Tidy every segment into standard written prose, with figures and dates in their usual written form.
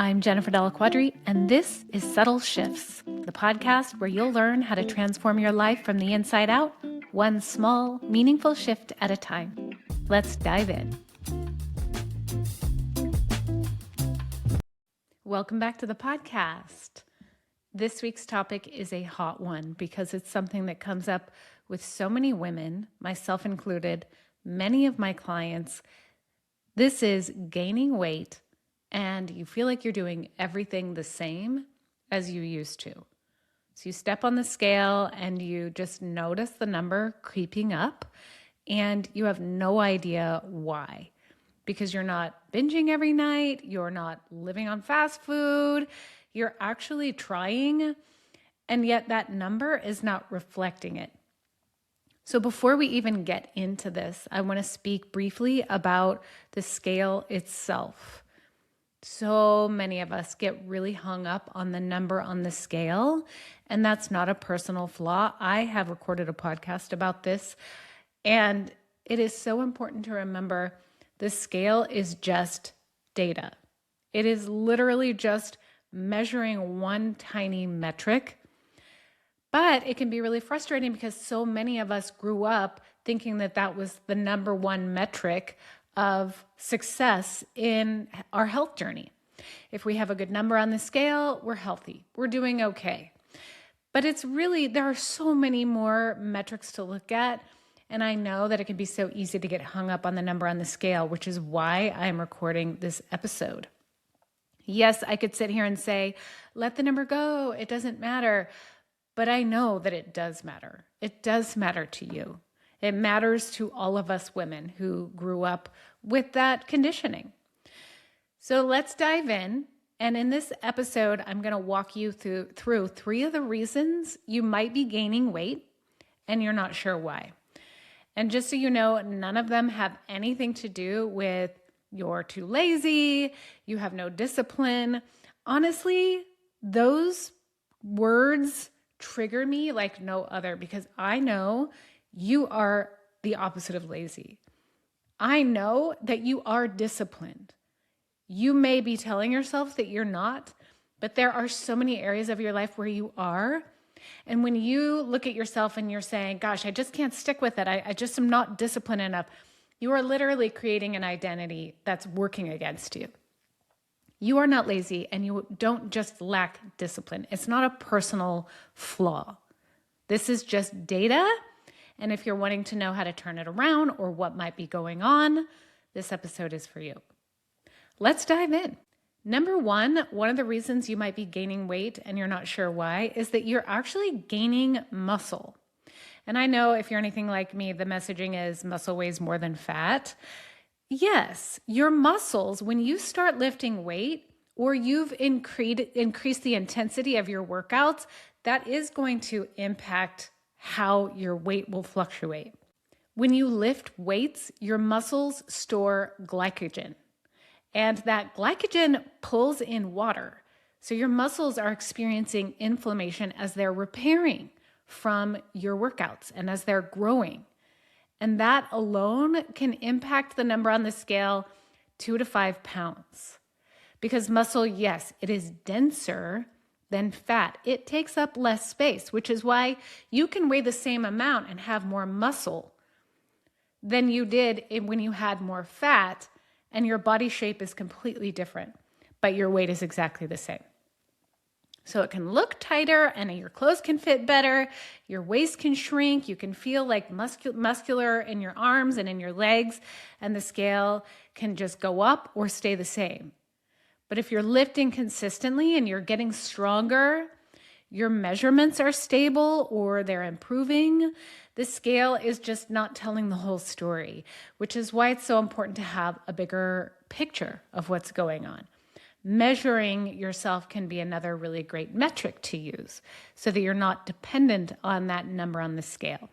I'm Jennifer Della Quadri, and this is Subtle Shifts, the podcast where you'll learn how to transform your life from the inside out, one small, meaningful shift at a time. Let's dive in. Welcome back to the podcast. This week's topic is a hot one because it's something that comes up with so many women, myself included, many of my clients. This is gaining weight and you feel like you're doing everything the same as you used to. So you step on the scale and you just notice the number creeping up and you have no idea why. Because you're not binging every night, you're not living on fast food, you're actually trying, and yet that number is not reflecting it. So before we even get into this, I want to speak briefly about the scale itself. So many of us get really hung up on the number on the scale, and that's not a personal flaw. I have recorded a podcast about this, and it is so important to remember the scale is just data. It is literally just measuring one tiny metric, but it can be really frustrating because so many of us grew up thinking that that was the number one metric of success in our health journey. If we have a good number on the scale, we're healthy, we're doing okay. But it's really, there are so many more metrics to look at. And I know that it can be so easy to get hung up on the number on the scale, which is why I'm recording this episode. Yes, I could sit here and say, let the number go, it doesn't matter. But I know that it does matter. It does matter to you. It matters to all of us women who grew up with that conditioning. So let's dive in. And in this episode, I'm going to walk you through 3 of the reasons you might be gaining weight and you're not sure why. And just so you know, none of them have anything to do with you're too lazy, you have no discipline. Honestly, those words trigger me like no other because I know you are the opposite of lazy. I know that you are disciplined. You may be telling yourself that you're not, but there are so many areas of your life where you are. And when you look at yourself and you're saying, gosh, I just can't stick with it. I just am not disciplined enough. You are literally creating an identity that's working against you. You are not lazy and you don't just lack discipline. It's not a personal flaw. This is just data. And if you're wanting to know how to turn it around or what might be going on, this episode is for you. Let's dive in. Number one of the reasons you might be gaining weight and you're not sure why is that you're actually gaining muscle. And I know if you're anything like me, the messaging is muscle weighs more than fat. Yes, your muscles, when you start lifting weight or you've increased the intensity of your workouts, that is going to impact how your weight will fluctuate. When you lift weights, your muscles store glycogen, and that glycogen pulls in water. So your muscles are experiencing inflammation as they're repairing from your workouts and as they're growing. And that alone can impact the number on the scale 2 to 5 pounds. Because muscle, yes, it is denser than fat. It takes up less space, which is why you can weigh the same amount and have more muscle than you did when you had more fat, and your body shape is completely different, but your weight is exactly the same. So it can look tighter and your clothes can fit better, your waist can shrink, you can feel like muscular in your arms and in your legs, and the scale can just go up or stay the same. But if you're lifting consistently and you're getting stronger, your measurements are stable or they're improving, the scale is just not telling the whole story, which is why it's so important to have a bigger picture of what's going on. Measuring yourself can be another really great metric to use so that you're not dependent on that number on the scale.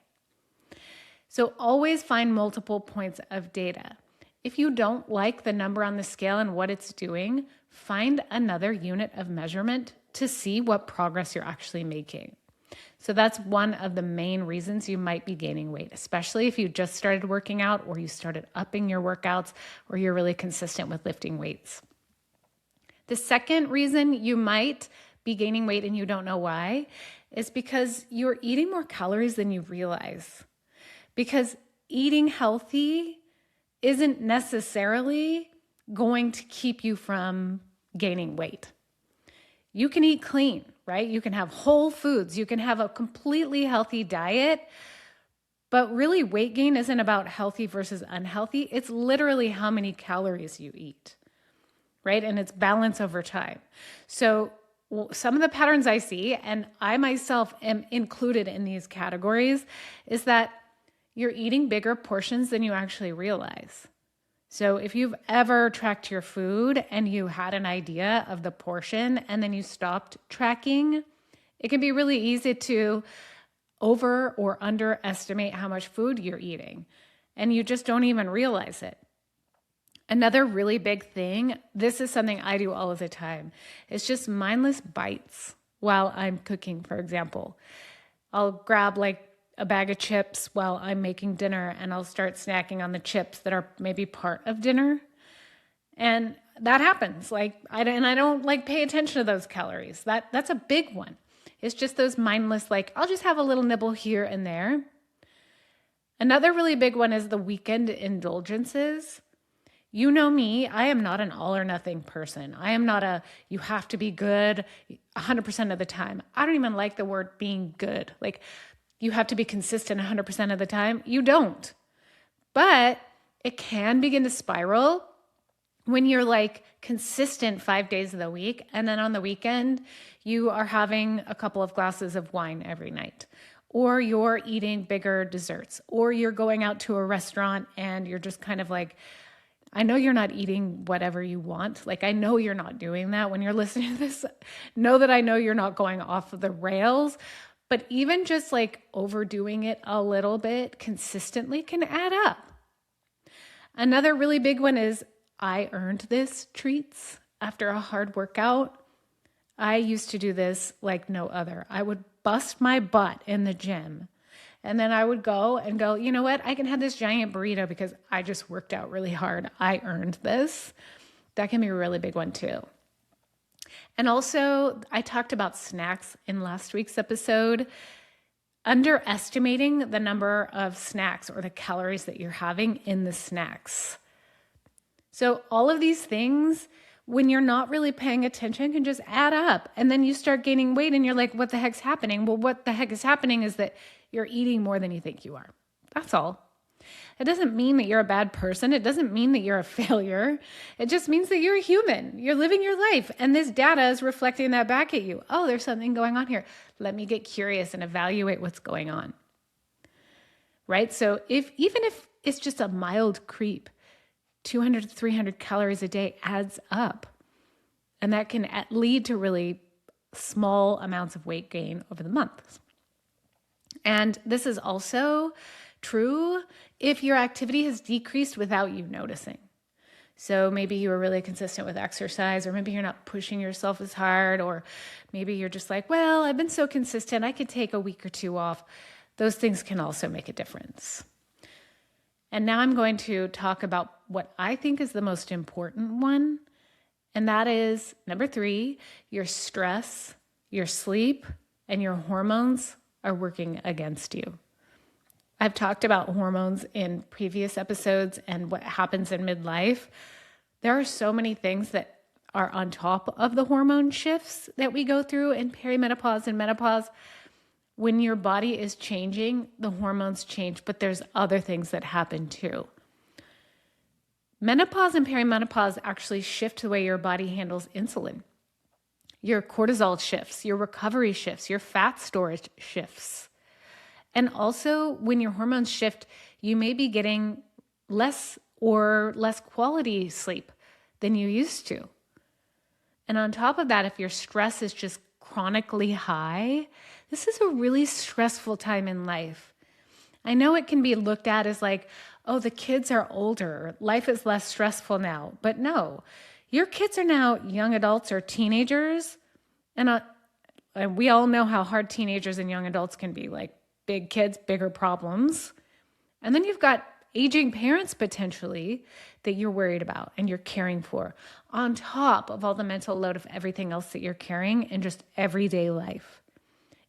So always find multiple points of data. If you don't like the number on the scale and what it's doing, find another unit of measurement to see what progress you're actually making. So that's one of the main reasons you might be gaining weight, especially if you just started working out or you started upping your workouts or you're really consistent with lifting weights. The second reason you might be gaining weight and you don't know why is because you're eating more calories than you realize. Because eating healthy isn't necessarily going to keep you from gaining weight. You can eat clean, right? You can have whole foods. You can have a completely healthy diet. But really, weight gain isn't about healthy versus unhealthy. It's literally how many calories you eat, right? And it's balance over time. So some of the patterns I see, and I myself am included in these categories, is that you're eating bigger portions than you actually realize. So if you've ever tracked your food and you had an idea of the portion and then you stopped tracking, it can be really easy to over or underestimate how much food you're eating, and you just don't even realize it. Another really big thing, this is something I do all of the time, it's just mindless bites while I'm cooking, for example. I'll grab like a bag of chips while I'm making dinner and I'll start snacking on the chips that are maybe part of dinner. And that happens. I don't like pay attention to those calories. That's a big one. It's just those mindless, like I'll just have a little nibble here and there. Another really big one is the weekend indulgences. You know me, I am not an all or nothing person. I am not you have to be good 100% of the time. I don't even like the word being good. Like you have to be consistent 100% of the time. You don't. But it can begin to spiral when you're like consistent 5 days of the week. And then on the weekend, you are having a couple of glasses of wine every night, or you're eating bigger desserts, or you're going out to a restaurant and you're just kind of like, I know you're not eating whatever you want. Like, I know you're not doing that when you're listening to this. Know that I know you're not going off of the rails, but even just like overdoing it a little bit consistently can add up. Another really big one is I earned this treats after a hard workout. I used to do this like no other. I would bust my butt in the gym. And then I would go, you know what? I can have this giant burrito because I just worked out really hard. I earned this. That can be a really big one too. And also, I talked about snacks in last week's episode. Underestimating the number of snacks or the calories that you're having in the snacks. So all of these things, when you're not really paying attention, can just add up. And then you start gaining weight and you're like, what the heck's happening? Well, what the heck is happening is that you're eating more than you think you are. That's all. It doesn't mean that you're a bad person. It doesn't mean that you're a failure. It just means that you're a human. You're living your life. And this data is reflecting that back at you. Oh, there's something going on here. Let me get curious and evaluate what's going on. Right? So even if it's just a mild creep, 200 to 300 calories a day adds up. And that can lead to really small amounts of weight gain over the month. And this is also true if your activity has decreased without you noticing. So maybe you were really consistent with exercise, or maybe you're not pushing yourself as hard, or maybe you're just like, well, I've been so consistent, I could take a week or two off. Those things can also make a difference. And now I'm going to talk about what I think is the most important one. And that is number 3, your stress, your sleep, and your hormones are working against you. I've talked about hormones in previous episodes and what happens in midlife. There are so many things that are on top of the hormone shifts that we go through in perimenopause and menopause. When your body is changing, the hormones change, but there's other things that happen too. Menopause and perimenopause actually shift the way your body handles insulin. Your cortisol shifts, your recovery shifts, your fat storage shifts. And also, when your hormones shift, you may be getting less quality sleep than you used to. And on top of that, if your stress is just chronically high, this is a really stressful time in life. I know it can be looked at as like, oh, the kids are older, life is less stressful now. But no, your kids are now young adults or teenagers. And we all know how hard teenagers and young adults can be, like big kids, bigger problems. And then you've got aging parents potentially that you're worried about and you're caring for, on top of all the mental load of everything else that you're carrying in just everyday life.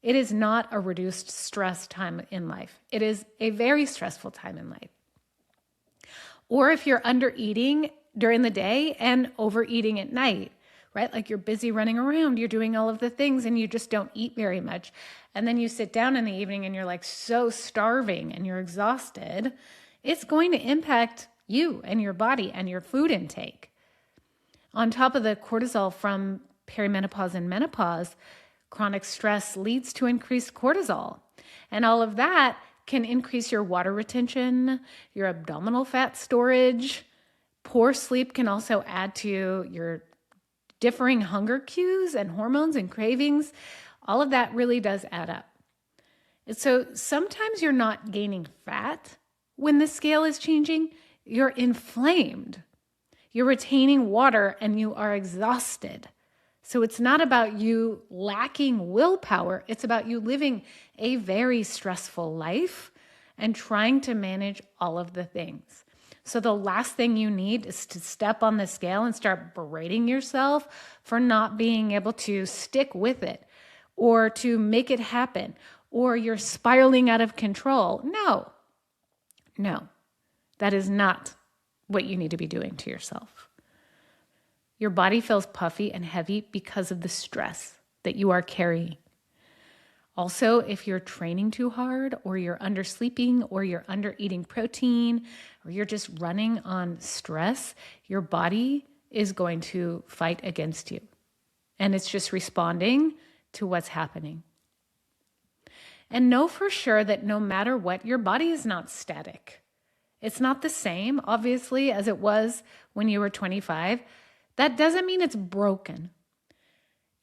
It is not a reduced stress time in life. It is a very stressful time in life. Or if you're under eating during the day and overeating at night, right? Like you're busy running around, you're doing all of the things and you just don't eat very much. And then you sit down in the evening and you're like so starving and you're exhausted. It's going to impact you and your body and your food intake. On top of the cortisol from perimenopause and menopause, chronic stress leads to increased cortisol. And all of that can increase your water retention, your abdominal fat storage. Poor sleep can also add to your differing hunger cues and hormones and cravings. All of that really does add up. And so sometimes you're not gaining fat when the scale is changing. You're inflamed. You're retaining water and you are exhausted. So it's not about you lacking willpower. It's about you living a very stressful life and trying to manage all of the things. So the last thing you need is to step on the scale and start berating yourself for not being able to stick with it or to make it happen, or you're spiraling out of control. No, that is not what you need to be doing to yourself. Your body feels puffy and heavy because of the stress that you are carrying. Also, if you're training too hard, or you're undersleeping, or you're under eating protein, or you're just running on stress, your body is going to fight against you. And it's just responding to what's happening. And know for sure that no matter what, your body is not static. It's not the same, obviously, as it was when you were 25. That doesn't mean it's broken.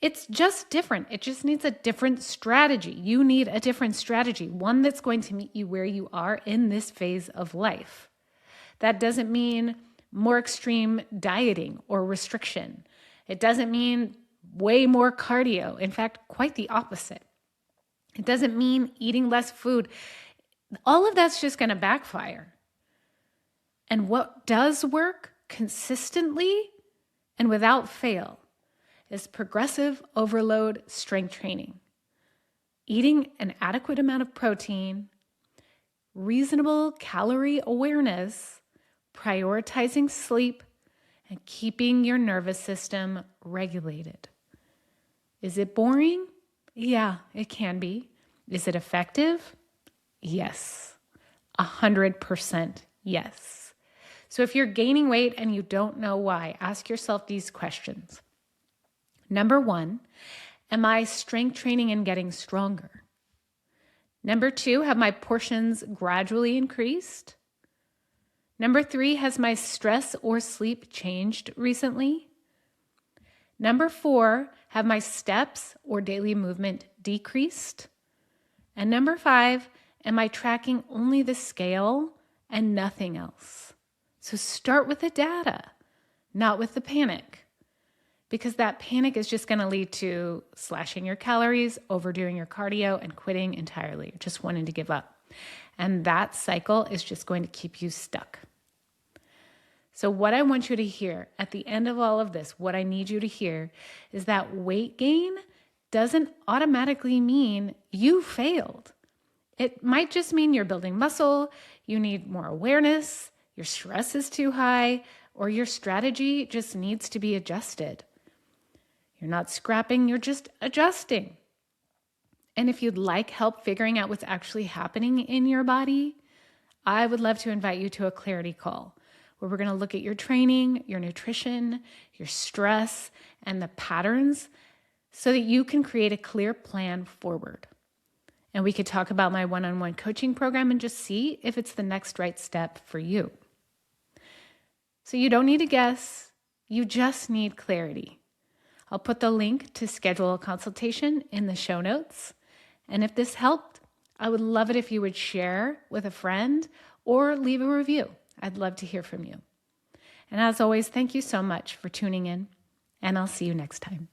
It's just different. It just needs a different strategy. You need a different strategy, one that's going to meet you where you are in this phase of life. That doesn't mean more extreme dieting or restriction. It doesn't mean way more cardio. In fact, quite the opposite. It doesn't mean eating less food. All of that's just going to backfire. And what does work consistently and without fail is progressive overload strength training. Eating an adequate amount of protein, reasonable calorie awareness, prioritizing sleep, and keeping your nervous system regulated. Is it boring? Yeah, it can be. Is it effective? Yes. 100% yes. So if you're gaining weight and you don't know why, ask yourself these questions. Number 1, am I strength training and getting stronger? Number 2, have my portions gradually increased? Number 3, has my stress or sleep changed recently? Number 4, have my steps or daily movement decreased? And number 5, am I tracking only the scale and nothing else? So start with the data, not with the panic. Because that panic is just going to lead to slashing your calories, overdoing your cardio, and quitting entirely, just wanting to give up. And that cycle is just going to keep you stuck. So what I want you to hear at the end of all of this, what I need you to hear is that weight gain doesn't automatically mean you failed. It might just mean you're building muscle, you need more awareness, your stress is too high, or your strategy just needs to be adjusted. You're not scrapping, you're just adjusting. And if you'd like help figuring out what's actually happening in your body, I would love to invite you to a clarity call where we're going to look at your training, your nutrition, your stress, and the patterns so that you can create a clear plan forward. And we could talk about my one-on-one coaching program and just see if it's the next right step for you. So you don't need to guess, you just need clarity. I'll put the link to schedule a consultation in the show notes. And if this helped, I would love it if you would share with a friend or leave a review. I'd love to hear from you. And as always, thank you so much for tuning in, and I'll see you next time.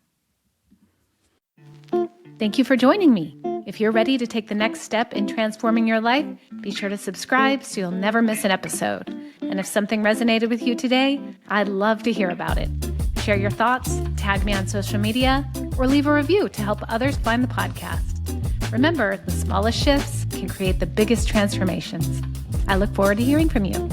Thank you for joining me. If you're ready to take the next step in transforming your life, be sure to subscribe so you'll never miss an episode. And if something resonated with you today, I'd love to hear about it. Share your thoughts, tag me on social media, or leave a review to help others find the podcast. Remember, the smallest shifts can create the biggest transformations. I look forward to hearing from you.